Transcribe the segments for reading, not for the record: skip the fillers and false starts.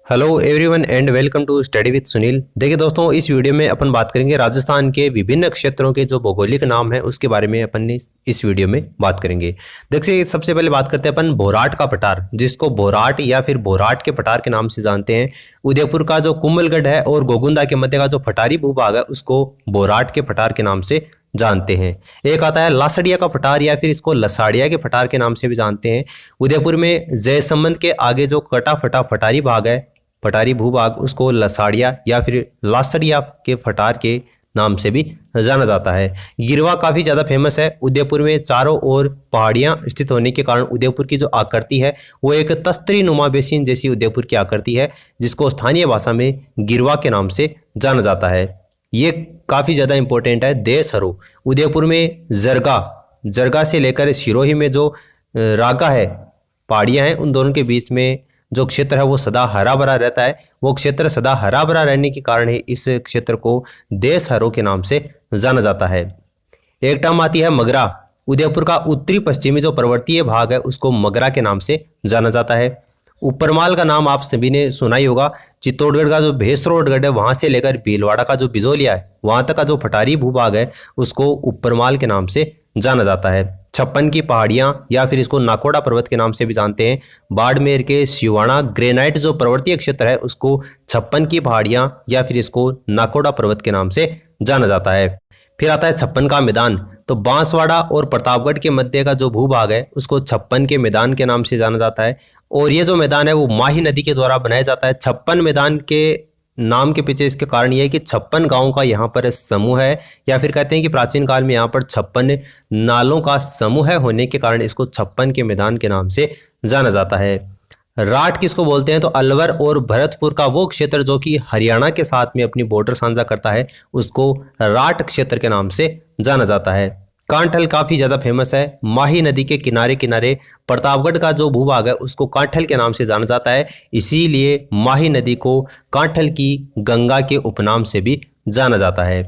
Hello everyone and welcome to study with Sunil. देखिए दोस्तों, इस वीडियो में अपन बात करेंगे राजस्थान के विभिन्न क्षेत्रों के जो भौगोलिक नाम है उसके बारे में अपन ने इस वीडियो में बात करेंगे। देखिए सबसे पहले बात करते हैं अपन भोराट का पठार, जिसको भोराट या फिर भोराट के पठार के नाम से जानते हैं। उदयपुर का जो कुंभलगढ़ है और गोगुंदा के मध्य का जो पठारी भूभाग है उसको भोराट के पठार के नाम से जानते हैं। एक आता है लासड़िया का पठार या फिर इसको लसाड़िया के पठार के नाम से भी जानते हैं। उदयपुर में जयसंबंध के आगे जो कटा फटा पठारी भाग है, पठारी भूभाग, उसको लसाड़िया या फिर लासड़िया के पठार के नाम से भी जाना जाता है। गिरवा काफ़ी ज़्यादा फेमस है। उदयपुर में चारों ओर पहाड़ियाँ स्थित होने के कारण उदयपुर की जो आकृति है वो एक तस्तरी नुमा बेसिन जैसी उदयपुर की आकृति है, जिसको स्थानीय भाषा में गिरवा के नाम से जाना जाता है। ये काफ़ी ज़्यादा इंपॉर्टेंट है। देशहरो, उदयपुर में जरगा से लेकर सिरोही में जो रागा है, पहाड़ियाँ हैं, उन दोनों के बीच में जो क्षेत्र है वो सदा हरा भरा रहता है। वो क्षेत्र सदा हरा भरा रहने के कारण ही इस क्षेत्र को देशहरो के नाम से जाना जाता है। एक टर्म आती है मगरा। उदयपुर का उत्तरी पश्चिमी जो पर्वतीय भाग है उसको मगरा के नाम से जाना जाता है। ऊपरमाल का नाम आप सभी ने सुना ही होगा। चित्तौड़गढ़ का जो भेसरोडगढ़ है वहां से लेकर भीलवाड़ा का जो बिजोलिया है वहां तक का जो पठारी भूभाग है उसको ऊपरमाल के नाम से जाना जाता है। छप्पन की पहाड़ियां या फिर इसको नाकोड़ा पर्वत के नाम से भी जानते हैं। बाड़मेर के सिवाना ग्रेनाइट जो पर्वतीय क्षेत्र है उसको छप्पन की पहाड़ियां या फिर इसको नाकोड़ा पर्वत के नाम से जाना जाता है। फिर आता है छप्पन का मैदान। तो बांसवाड़ा और प्रतापगढ़ के मध्य का जो भूभाग है उसको छप्पन के मैदान के नाम से जाना जाता है। और ये जो मैदान है वो माही नदी के द्वारा बनाया जाता है। छप्पन मैदान के नाम के पीछे इसके कारण ये है कि 56 गांवों का यहाँ पर समूह है, या फिर कहते हैं कि प्राचीन काल में यहाँ पर 56 नालों का समूह होने के कारण इसको 56 के मैदान के नाम से जाना जाता है। राठ किसको बोलते हैं? तो अलवर और भरतपुर का वो क्षेत्र जो कि हरियाणा के साथ में अपनी बॉर्डर साझा करता है उसको राठ क्षेत्र के नाम से जाना जाता है। कांठल काफ़ी ज़्यादा फेमस है। माही नदी के किनारे किनारे प्रतापगढ़ का जो भूभाग है उसको कांठल के नाम से जाना जाता है, इसीलिए माही नदी को कांठल की गंगा के उपनाम से भी जाना जाता है।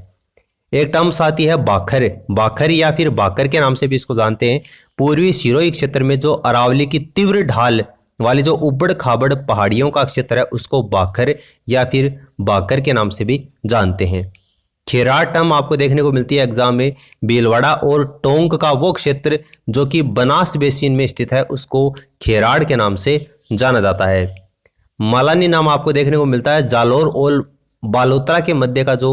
एक टर्म्स आती है बाखर या फिर बाकर के नाम से भी इसको जानते हैं। पूर्वी सिरोही क्षेत्र में जो अरावली की तीव्र ढाल वाली जो उबड़ खाबड़ पहाड़ियों का क्षेत्र है उसको बाखर या फिर बाकर के नाम से भी जानते हैं। खेराड़ टर्म आपको देखने को मिलती है एग्जाम में। भीलवाड़ा और टोंक का वो क्षेत्र जो कि बनास बेसिन में स्थित है उसको खेराड़ के नाम से जाना जाता है। मालानी नाम आपको देखने को मिलता है। जालोर और बालोतरा के मध्य का जो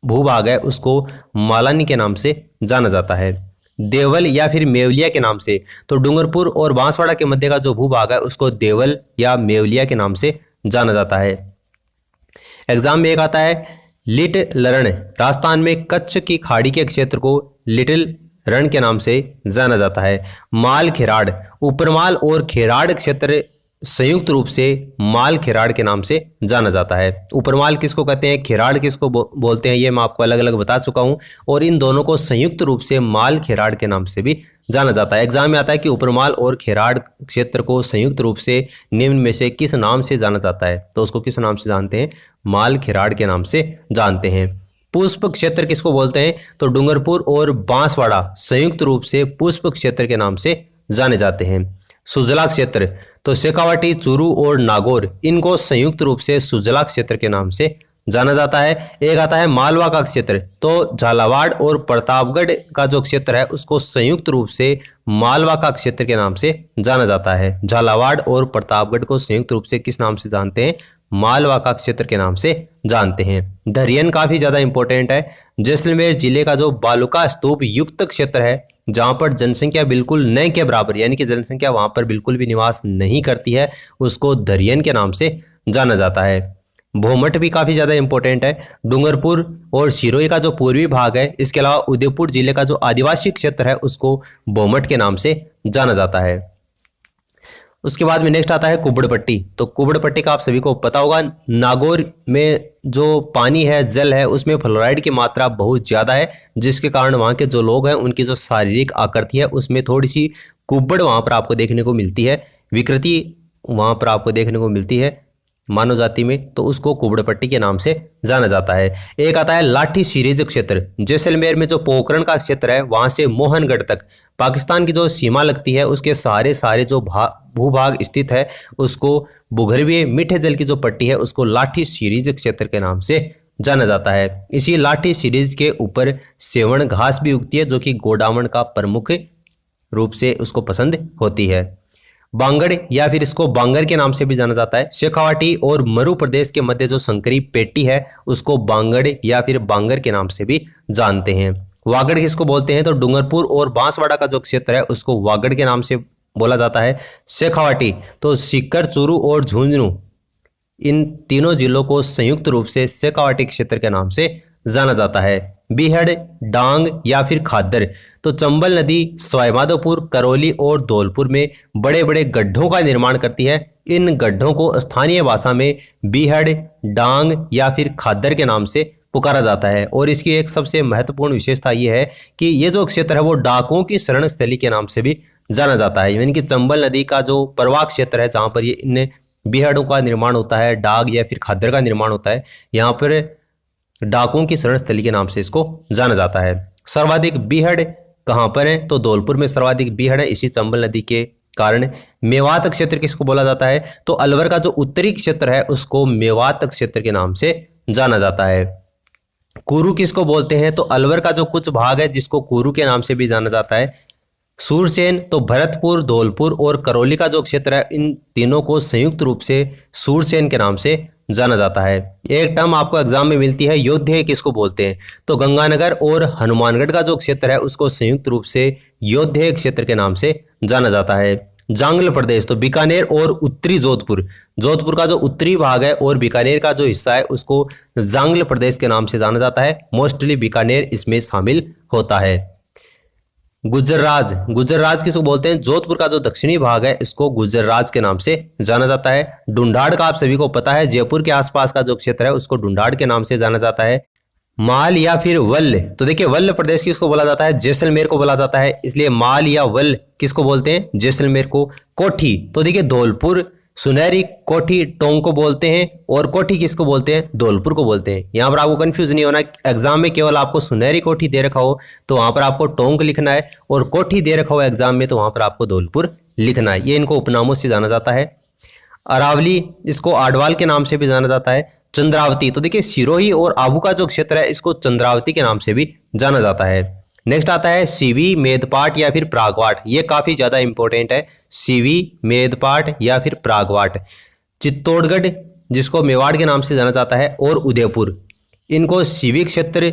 भूभाग है उसको मालानी के नाम से जाना जाता है। देवल या फिर मेवलिया के नाम से, तो डूंगरपुर और बांसवाड़ा के मध्य का जो भूभाग है उसको देवल या मेवलिया के नाम से जाना जाता है। एग्जाम में एक आता है लिट लरण। राजस्थान में कच्छ की खाड़ी के क्षेत्र को लिटिल रण के नाम से जाना जाता है। माल खेराड़, ऊपरमाल और खेराड़ क्षेत्र संयुक्त रूप से माल खेराड़ के नाम से जाना जाता है। ऊपरमाल किसको कहते हैं, खेराड़ किसको बोलते हैं, ये मैं आपको अलग अलग बता चुका हूं, और इन दोनों को संयुक्त रूप से माल खेराड़ के नाम से भी जाना जाता है। एग्जाम में आता है कि ऊपरमाल और खेराड़ क्षेत्र को संयुक्त रूप से निम्न में से किस नाम से जाना जाता है, तो उसको किस नाम से जानते हैं? माल खेराड़ के नाम से जानते हैं। पुष्प क्षेत्र किसको बोलते हैं? तो डूंगरपुर और बांसवाड़ा संयुक्त रूप से पुष्प क्षेत्र के नाम से जाने जाते हैं। सुजला क्षेत्र, तो शेखावाटी, चूरू और नागौर, इनको संयुक्त रूप से सुजला क्षेत्र के नाम से जाना जाता है। एक आता है मालवा का क्षेत्र, तो झालावाड़ और प्रतापगढ़ का जो क्षेत्र है उसको संयुक्त रूप से मालवा का क्षेत्र के नाम से जाना जाता है। झालावाड़ और प्रतापगढ़ को संयुक्त रूप से किस नाम से जानते हैं? मालवा का क्षेत्र के नाम से जानते हैं। धरियन काफी ज्यादा इंपॉर्टेंट है। जैसलमेर जिले का जो बालुका स्तूप युक्त क्षेत्र है जहां पर जनसंख्या बिल्कुल न के बराबर, यानी कि जनसंख्या वहां पर बिल्कुल भी निवास नहीं करती है, उसको धरियन के नाम से जाना जाता है। भोमट भी काफी ज्यादा इंपॉर्टेंट है। डूंगरपुर और सिरोही का जो पूर्वी भाग है, इसके अलावा उदयपुर जिले का जो आदिवासी क्षेत्र है उसको भोमट के नाम से जाना जाता है। उसके बाद में नेक्स्ट आता है कुबड़पट्टी। तो कुबड़पट्टी का आप सभी को पता होगा, नागौर में जो पानी है, जल है, उसमें फ्लोराइड की मात्रा बहुत ज़्यादा है, जिसके कारण वहाँ के जो लोग हैं उनकी जो शारीरिक आकृति है उसमें थोड़ी सी कुब्बड़ वहाँ पर आपको देखने को मिलती है, विकृति वहाँ पर आपको देखने को मिलती है मानव जाति में, तो उसको कुबड़पट्टी के नाम से जाना जाता है। एक आता है लाठी सीरीज क्षेत्र। जैसलमेर में जो पोखरण का क्षेत्र है वहां से मोहनगढ़ तक पाकिस्तान की जो सीमा लगती है उसके सारे जो भूभाग स्थित है उसको भूगर्भीय मीठे जल की जो पट्टी है उसको लाठी सीरीज क्षेत्र के नाम से जाना जाता है। इसी लाठी सीरीज के ऊपर सेवण घास भी उगती है जो कि गोडावण का प्रमुख रूप से उसको पसंद होती है। बांगड़ या फिर इसको बांगर के नाम से भी जाना जाता है। शेखावाटी और मरु प्रदेश के मध्य जो संकरी पेटी है उसको बांगड़ या फिर बांगर के नाम से भी जानते हैं। वागड़ किसको बोलते हैं तो डूंगरपुर और बांसवाड़ा का जो क्षेत्र है उसको वागड़ के नाम से बोला जाता है। शेखावाटी तो सीकर, चूरू और झुंझुनू इन तीनों जिलों को संयुक्त रूप से शेखावाटी क्षेत्र के नाम से जाना जाता है। बीहड़, डांग या फिर खादर तो चंबल नदी सवाईमाधोपुर, करौली और धौलपुर में बड़े बड़े गड्ढों का निर्माण करती है। इन गड्ढों को स्थानीय भाषा में बीहड़, डांग या फिर खादर के नाम से पुकारा जाता है। और इसकी एक सबसे महत्वपूर्ण विशेषता यह है कि ये जो क्षेत्र है वो डाकुओं की शरण स्थली के नाम से भी जाना जाता है। यानी कि चंबल नदी का जो प्रवाह क्षेत्र है जहाँ पर ये इन बीहड़ों का निर्माण होता है, डाग या फिर खादर का निर्माण होता है, यहाँ पर डाकुओं की शरण स्थली के नाम से इसको जाना जाता है। सर्वाधिक बीहड़ कहाँ पर है तो धौलपुर में सर्वाधिक बीहड़ है इसी चंबल नदी के कारण। मेवात क्षेत्र किसको बोला जाता है तो अलवर का जो उत्तरी क्षेत्र है उसको मेवात क्षेत्र के नाम से जाना जाता है। कुरु किसको बोलते हैं तो अलवर का जो कुछ भाग है जिसको कुरु के नाम से भी जाना जाता है। सूरसेन तो भरतपुर, धौलपुर और करौली का जो क्षेत्र है इन तीनों को संयुक्त रूप से सूरसेन के नाम से जाना जाता है। एक टर्म आपको एग्जाम में मिलती है, योध्या किसको बोलते हैं तो गंगानगर और हनुमानगढ़ का जो क्षेत्र है उसको संयुक्त रूप से योध्या क्षेत्र के नाम से जाना जाता है। जांगल प्रदेश तो बीकानेर और उत्तरी जोधपुर, जोधपुर का जो उत्तरी भाग है और बीकानेर का जो हिस्सा है उसको जांगल प्रदेश के नाम से जाना जाता है। मोस्टली बीकानेर इसमें शामिल होता है। गुजरराज, गुजरराज किसको बोलते हैं जोधपुर का जो दक्षिणी भाग है इसको गुजरराज के नाम से जाना जाता है। ढूंढाड़ का आप सभी को पता है, जयपुर के आसपास का जो क्षेत्र है उसको ढूंढाड़ के नाम से जाना जाता है। माल या फिर वल्ल तो देखिए वल्ल प्रदेश किसको बोला जाता है जैसलमेर को बोला जाता है, इसलिए माल या वल्ल किसको बोलते हैं जैसलमेर को। कोठी तो देखिए धौलपुर, सुनहरी कोठी टोंग को बोलते हैं और कोठी किसको बोलते हैं धौलपुर को बोलते हैं। यहाँ पर आपको कंफ्यूज नहीं होना, एग्जाम में केवल आपको सुनहरी कोठी दे रखा हो तो वहां पर आपको टोंग लिखना है और कोठी दे रखा हो एग्जाम में तो वहां पर आपको धौलपुर लिखना है। ये इनको उपनामों से जाना जाता है। अरावली इसको आडवाल के नाम से भी जाना जाता है। चंद्रावती तो देखिए सिरोही और आबू का जो क्षेत्र है इसको चंद्रावती के नाम से भी जाना जाता है। नेक्स्ट आता है सीवी, मेदपाट या फिर प्रागवाट, ये काफी ज्यादा इंपॉर्टेंट है। सीवी, मेदपाट या फिर प्रागवाट। चित्तौड़गढ़ जिसको मेवाड़ के नाम से जाना जाता है और उदयपुर इनको सीवी क्षेत्र,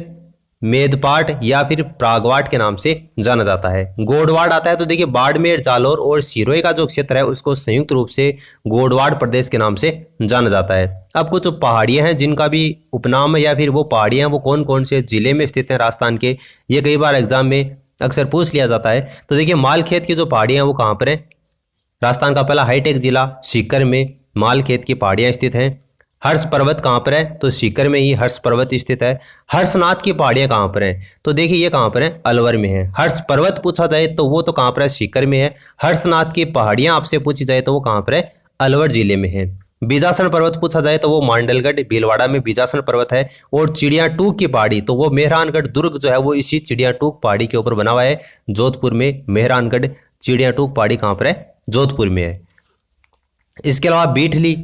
मेदपाट या फिर प्रागवाट के नाम से जाना जाता है। गोडवाड़ आता है तो देखिए बाड़मेर, जालोर और सिरोही का जो क्षेत्र है उसको संयुक्त रूप से गोडवाड़ प्रदेश के नाम से जाना जाता है। अब कुछ पहाड़ियां हैं जिनका भी उपनाम है या फिर वो पहाड़ियां वो कौन कौन से जिले में स्थित हैं राजस्थान के, ये कई बार एग्जाम में अक्सर पूछ लिया जाता है। तो देखिए मालखेत की जो पहाड़ियां हैं वो कहाँ पर है, राजस्थान का पहला हाईटेक जिला सीकर में मालखेत की पहाड़ियां स्थित हैं। हर्ष पर्वत कहाँ पर है तो सीकर में ही हर्ष पर्वत स्थित है। हर्षनाथ की पहाड़ियां कहाँ पर हैं तो देखिए ये कहाँ पर है, अलवर में है। हर्ष पर्वत पूछा जाए तो वो तो कहाँ पर है, सीकर में है। हर्षनाथ की पहाड़ियां आपसे पूछी जाए तो वो कहाँ पर है, अलवर जिले में है। बीजासन पर्वत पूछा जाए तो वो मांडलगढ़ भीलवाड़ा में बीजासन पर्वत है। और चिड़िया टूक की पहाड़ी तो वो मेहरानगढ़ दुर्ग जो है वो इसी चिड़िया टूक पहाड़ी के ऊपर बना हुआ है, जोधपुर में। मेहरानगढ़ चिड़िया टूक पहाड़ी कहाँ पर है, जोधपुर में है। इसके अलावा बीठली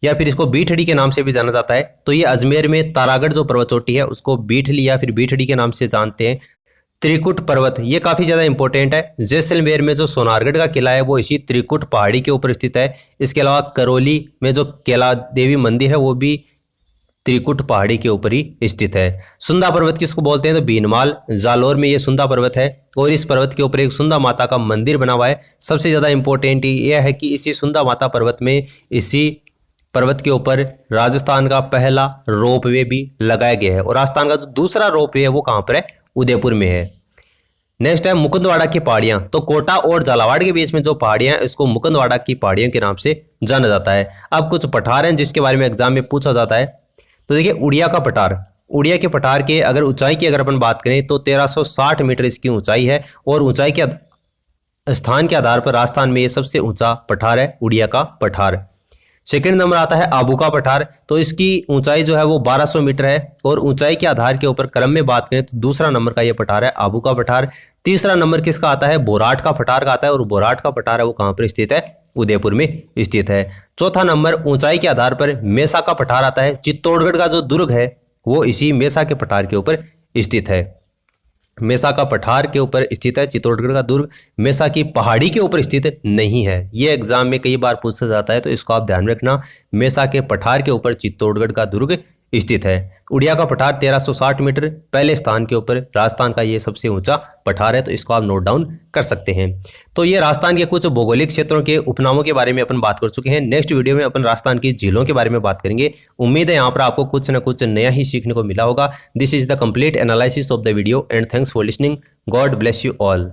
या फिर इसको बीठड़ी के नाम से भी जाना जाता है तो ये अजमेर में तारागढ़ जो पर्वत चोटी है उसको बीठली या फिर बीठड़ी के नाम से जानते हैं। त्रिकुट पर्वत ये काफी ज्यादा इंपॉर्टेंट है। जैसलमेर में जो सोनारगढ़ का किला है वो इसी त्रिकुट पहाड़ी के ऊपर स्थित है। इसके अलावा करौली में जो कैला देवी मंदिर है वो भी त्रिकुट पहाड़ी के ऊपर ही स्थित है। सुंदा पर्वत किसको बोलते हैं तो बीनमाल, जालोर में ये सुंदा पर्वत है और इस पर्वत के ऊपर एक सुंदा माता का मंदिर बना हुआ है। सबसे ज्यादा इंपॉर्टेंट यह है कि इसी सुंदा माता पर्वत में इसी पर्वत के ऊपर राजस्थान का पहला रोपवे भी लगाया गया है और राजस्थान का जो दूसरा रोपवे है वो कहाँ पर है, उदयपुर में है। नेक्स्ट है मुकुंदवाड़ा की पहाड़ियां तो कोटा और झालावाड़ के बीच में जो पहाड़ियां हैं इसको मुकुंदवाड़ा की पहाड़ियों के नाम से जाना जाता है। अब कुछ पठार हैं जिसके बारे में एग्जाम में पूछा जाता है तो देखिए उड़िया का पठार, उड़िया के पठार के अगर ऊंचाई की अगर अपन बात करें तो 1360 मीटर इसकी ऊंचाई है और ऊंचाई के स्थान के आधार पर राजस्थान में ये सबसे ऊंचा पठार है, उड़िया का पठार। सेकंड नंबर आता है आबू का पठार तो इसकी ऊंचाई जो है वो 1200 मीटर है और ऊंचाई के आधार के ऊपर क्रम में बात करें तो दूसरा नंबर का ये पठार है, आबू का पठार। तीसरा नंबर किसका आता है, बोराट का पठार का आता है और बोराट का पठार है वो कहाँ पर स्थित है, उदयपुर में स्थित है। चौथा नंबर ऊंचाई के आधार पर मेसा का पठार आता है। चित्तौड़गढ़ का जो दुर्ग है वो इसी मेसा के पठार के ऊपर स्थित है। मेसा का पठार के ऊपर स्थित है। चित्तौड़गढ़ का दुर्ग मेसा की पहाड़ी के ऊपर स्थित नहीं है। ये एग्जाम में कई बार पूछा जाता है, तो इसको आप ध्यान रखना। मेसा के पठार के ऊपर चित्तौड़गढ़ का दुर्ग स्थित है। उड़िया का पठार 1360 मीटर पहले स्थान के ऊपर। राजस्थान का ये सबसे ऊंचा पठार है, तो इसको आप नोट डाउन कर सकते हैं। तो ये राजस्थान के कुछ भौगोलिक क्षेत्रों के उपनामों के बारे में अपन बात कर चुके हैं। नेक्स्ट वीडियो में अपन राजस्थान की झीलों के बारे में बात करेंगे। उम्मीद है यहाँ पर आपको कुछ न कुछ नया ही सीखने को मिला होगा। This is the complete analysis of the video and thanks for listening. God bless you all.